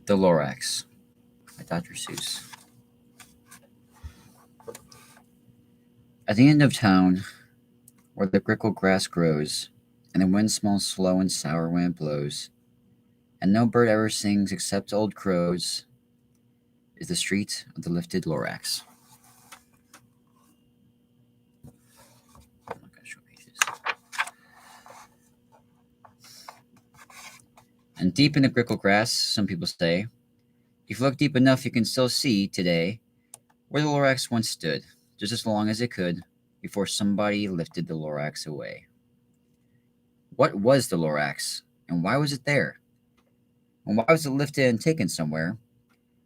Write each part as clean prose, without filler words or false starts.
The Lorax by Dr. Seuss. At the end of town, where the grickle grass grows, and the wind smells slow and sour when it blows, and no bird ever sings except old crows, is the street of the lifted Lorax. I'm not gonna show pages. And deep in the grickle grass, some people say, if you look deep enough, you can still see today where the Lorax once stood, just as long as it could, before somebody lifted the Lorax away. What was the Lorax, and why was it there? And why was it lifted and taken somewhere?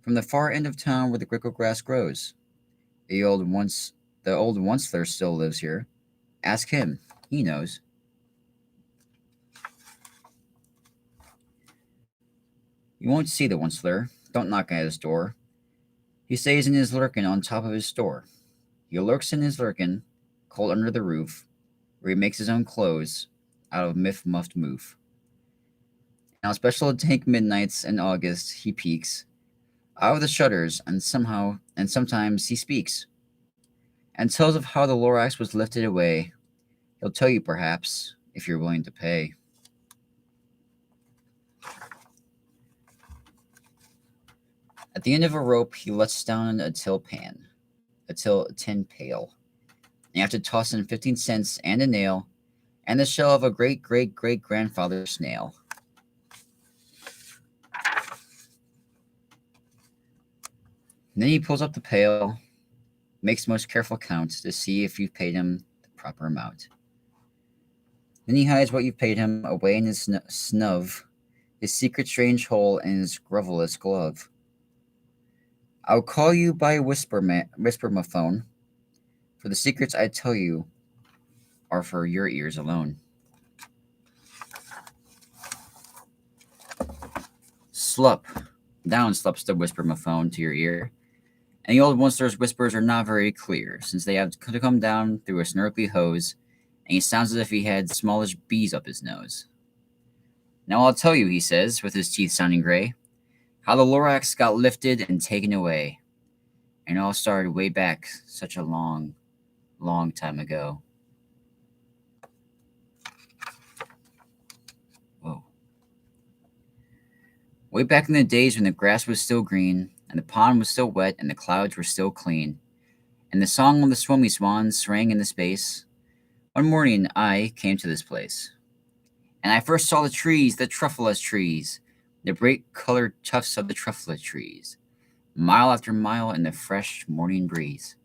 From the far end of town where the grickle grass grows. The old onceler still lives here. Ask him, he knows. You won't see the onceler. Don't knock at his door. He stays in his lurkin on top of his store. He lurks in his lurkin, cold under the roof, where he makes his own clothes out of muffed moof. Now, special tank midnights in August, he peeks out of the shutters, and sometimes he speaks, and tells of how the Lorax was lifted away. He'll tell you, perhaps, if you're willing to pay. At the end of a rope, he lets down a tin pail. And you have to toss in 15 cents and a nail, and the shell of a great-great-great-grandfather's snail. And then he pulls up the pail, makes most careful count to see if you've paid him the proper amount. Then he hides what you've paid him away in his snub, his secret strange hole in his grovelous glove. I'll call you by whisper-ma-phone, for the secrets I tell you are for your ears alone. Slup. Down slups the whisper-ma-phone to your ear, and the old monster's whispers are not very clear, since they have to come down through a snarkly hose, and he sounds as if he had smallish bees up his nose. Now I'll tell you, he says, with his teeth sounding gray, how the Lorax got lifted and taken away, and it all started way back such a long, long time ago. Whoa. Way back in the days when the grass was still green, and the pond was still wet, and the clouds were still clean, and the song of the swummy swans rang in the space, one morning I came to this place. And I first saw the trees, the truffulus trees, the bright-colored tufts of the trufflet trees, mile after mile in the fresh morning breeze.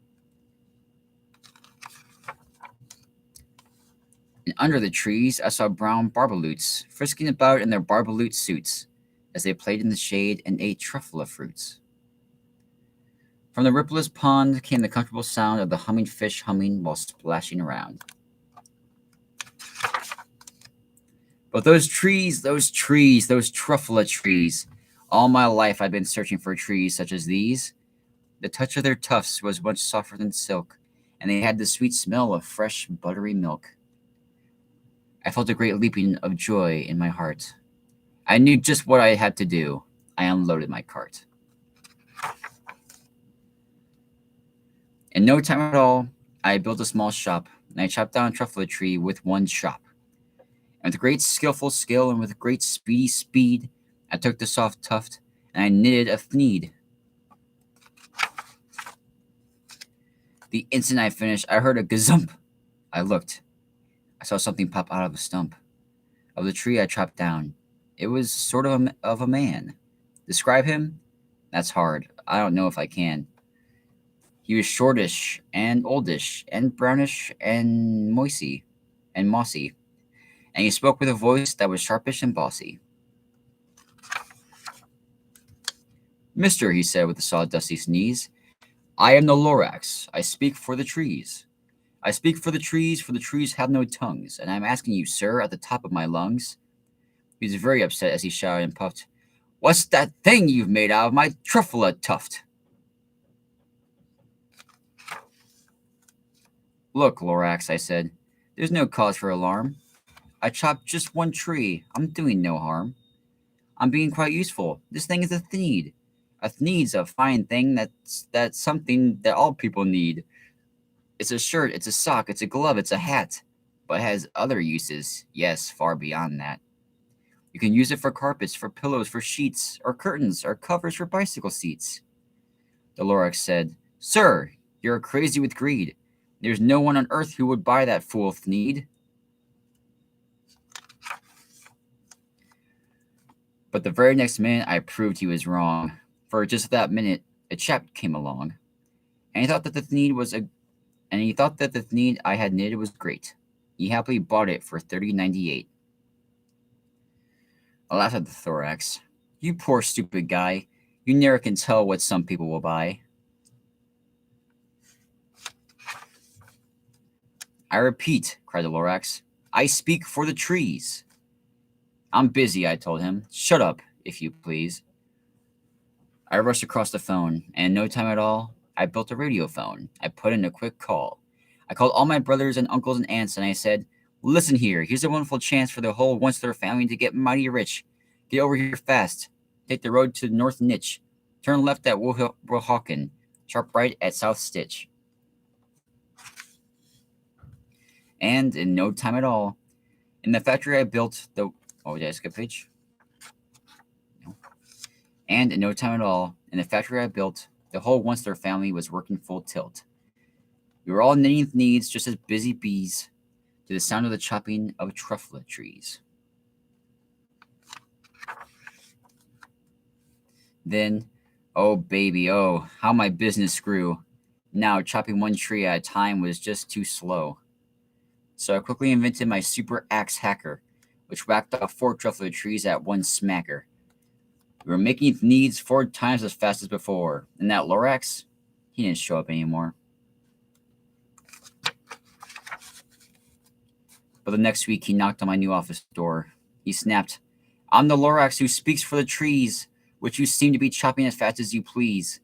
And under the trees I saw brown barbaloots frisking about in their barbaloot suits as they played in the shade and ate truffula fruits. From the rippleless pond came the comfortable sound of the humming fish humming while splashing around. But those trees, those truffula trees, all my life I've been searching for trees such as these. The touch of their tufts was much softer than silk, and they had the sweet smell of fresh, buttery milk. I felt a great leaping of joy in my heart. I knew just what I had to do. I unloaded my cart. In no time at all, I built a small shop, and I chopped down a truffula tree with one chop. And with great skillful skill and with great speedy speed, I took the soft tuft and I knitted a thneed. The instant I finished, I heard a gazump. I looked. I saw something pop out of a stump of the tree I chopped down. It was sort of a man. Describe him? That's hard. I don't know if I can. He was shortish and oldish and brownish and mossy, and he spoke with a voice that was sharpish and bossy. Mister, he said with a sawdusty sneeze, I am the Lorax. I speak for the trees. I speak for the trees have no tongues, and I'm asking you, sir, at the top of my lungs. He was very upset as he shouted and puffed, What's that thing you've made out of my truffula tuft? Look, Lorax, I said, there's no cause for alarm. I chopped just one tree. I'm doing no harm. I'm being quite useful. This thing is a thneed. A thneed's a fine thing that's something that all people need. It's a shirt, it's a sock, it's a glove, it's a hat. But it has other uses, yes, far beyond that. You can use it for carpets, for pillows, for sheets, or curtains, or covers for bicycle seats. The Lorax said, Sir, you're crazy with greed. There's no one on earth who would buy that fool thneed. But the very next minute I proved he was wrong. For just at that minute, a chap came along, and he thought that the thneed I had knitted was great. He happily bought it for $30.98. I laughed at the thorax. You poor stupid guy. You never can tell what some people will buy. I repeat, cried the Lorax, I speak for the trees. I'm busy, I told him. Shut up, if you please. I rushed across the phone, and in no time at all, I built a radio phone. I put in a quick call. I called all my brothers and uncles and aunts, and I said, Listen here, here's a wonderful chance for the whole Onceler family to get mighty rich. Get over here fast. Take the road to North Nitch. Turn left at Wilhawken. Sharp right at South Stitch. And in no time at all, in the factory I built the... Oh, did I skip a page? No. And in no time at all, in the factory I built, the whole Onceler family was working full tilt. We were all knitting thneeds just as busy bees, to the sound of the chopping of truffle trees. Then, oh baby, oh, how my business grew. Now, chopping one tree at a time was just too slow. So I quickly invented my super axe hacker, which whacked off 4 truffle trees at one smacker. We were making thneeds 4 times as fast as before, and that Lorax, he didn't show up anymore. But the next week, he knocked on my new office door. He snapped, I'm the Lorax who speaks for the trees, which you seem to be chopping as fast as you please.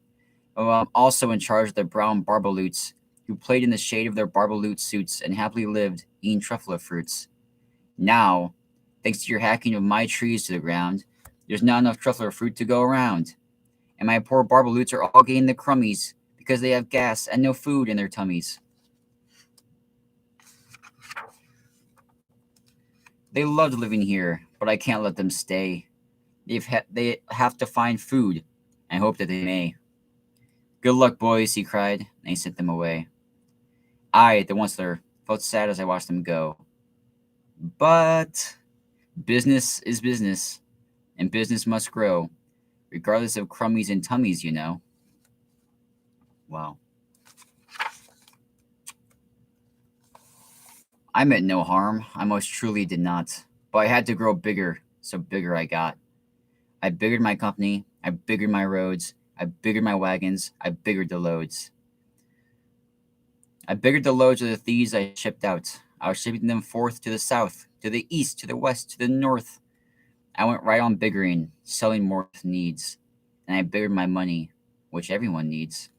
Oh, I'm also in charge of the brown barbaloots, who played in the shade of their barbaloot suits and happily lived eating truffle fruits. Now, thanks to your hacking of my trees to the ground, there's not enough truffle fruit to go around. And my poor barbaloots are all getting the crummies because they have gas and no food in their tummies. They loved living here, but I can't let them stay. They have to find food, and I hope that they may. Good luck, boys, he cried, and he sent them away. I, the Onceler, felt sad as I watched them go. But business is business, and business must grow, regardless of crummies and tummies, you know. Wow. I meant no harm, I most truly did not. But I had to grow bigger, so bigger I got. I biggered my company, I biggered my roads, I biggered my wagons, I biggered the loads. I biggered the loads of the thieves I shipped out. I was shipping them forth to the south, to the east, to the west, to the north. I went right on biggering, selling more needs. And I biggered my money, which everyone needs.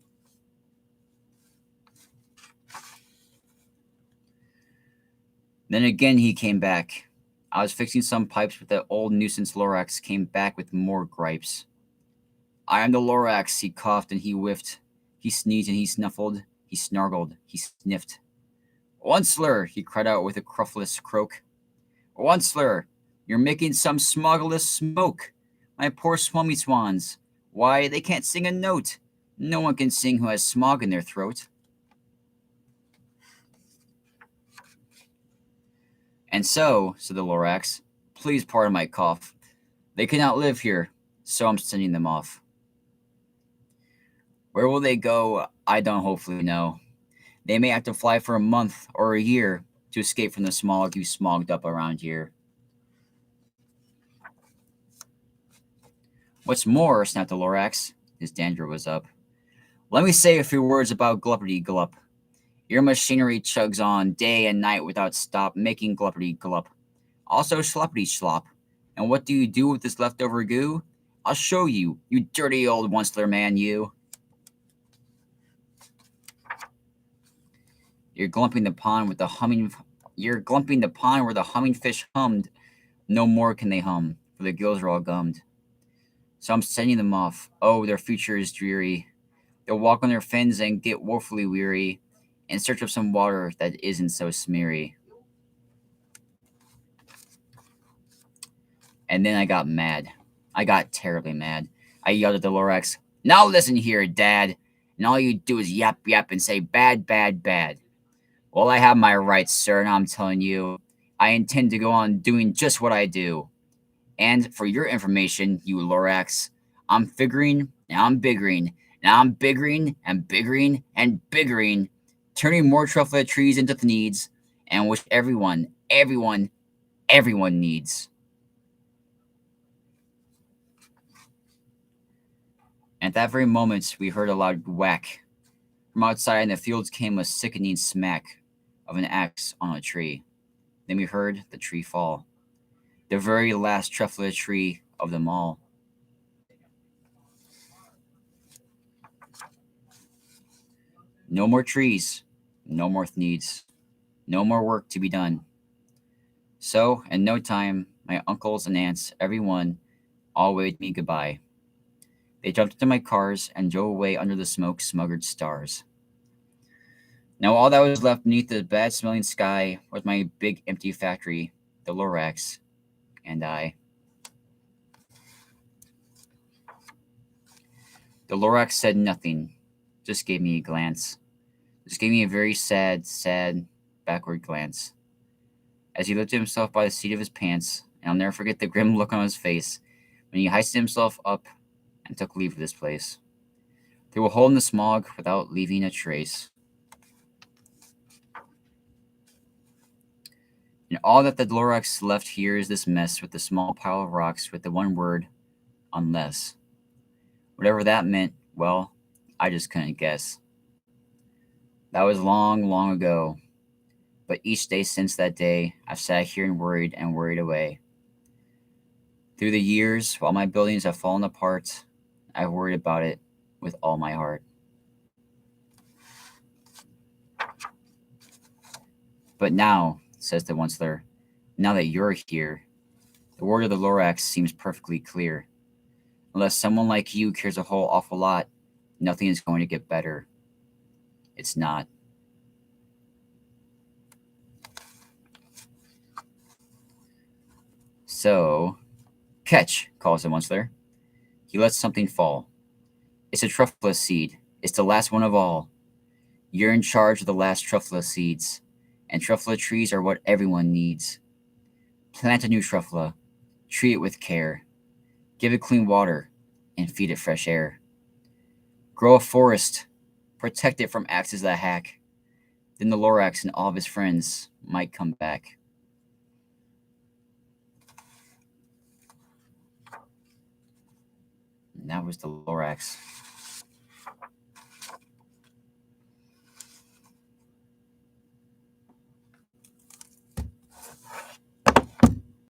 Then again he came back. I was fixing some pipes, but that old nuisance Lorax came back with more gripes. I am the Lorax, he coughed and he whiffed. He sneezed and he snuffled. He snargled. He sniffed. Onceler, he cried out with a cruffless croak. Onceler, you're making some smoggleless smoke. My poor swummy swans. Why, they can't sing a note. No one can sing who has smog in their throat. And so, said the Lorax, please pardon my cough. They cannot live here, so I'm sending them off. Where will they go? I don't hopefully know. They may have to fly for a month or a year to escape from the smog you smogged up around here. What's more, snapped the Lorax, his dander was up, let me say a few words about Gluppity Glup. Your machinery chugs on day and night without stop, making Gluppity Glup. Also Schloppity Schlop. And what do you do with this leftover goo? I'll show you, you dirty old Onceler man, you. You're glumping the pond where the humming fish hummed. No more can they hum, for the gills are all gummed. So I'm sending them off. Oh, their future is dreary. They'll walk on their fins and get woefully weary in search of some water that isn't so smeary. And then I got mad. I got terribly mad. I yelled at the Lorax, "Now listen here, Dad. And all you do is yap yap and say bad, bad, bad. Well, I have my rights, sir, and I'm telling you, I intend to go on doing just what I do. And for your information, you Lorax, I'm figuring, and I'm biggering, and I'm biggering, and biggering, and biggering, turning more truffle trees into the needs, and which everyone needs." At that very moment, we heard a loud whack. From outside in the fields came a sickening smack of an axe on a tree. Then we heard the tree fall, the very last truffle tree of them all. No more trees, no more needs, no more work to be done. So, in no time, my uncles and aunts, everyone, all waved me goodbye. They jumped into my cars and drove away under the smoke smuggered stars. Now, all that was left beneath the bad smelling sky was my big empty factory, the Lorax, and I. The Lorax said nothing, just gave me a glance. Just gave me a very sad, sad, backward glance. As he lifted himself by the seat of his pants, and I'll never forget the grim look on his face when he hoisted himself up and took leave of this place. Through a hole in the smog without leaving a trace. And all that the Lorax left here is this mess with the small pile of rocks with the one word, unless. Whatever that meant, well, I just couldn't guess. That was long, long ago. But each day since that day, I've sat here and worried away. Through the years, while my buildings have fallen apart, I've worried about it with all my heart. But now, says the Onceler, now that you're here, the word of the Lorax seems perfectly clear. Unless someone like you cares a whole awful lot, nothing is going to get better. It's not. So, catch, calls the Onceler. He lets something fall. It's a truffle seed. It's the last one of all. You're in charge of the last truffle seeds, and truffle trees are what everyone needs. Plant a new truffle, treat it with care, give it clean water, and feed it fresh air. Grow a forest, protect it from axes that hack. Then the Lorax and all of his friends might come back. And that was the Lorax.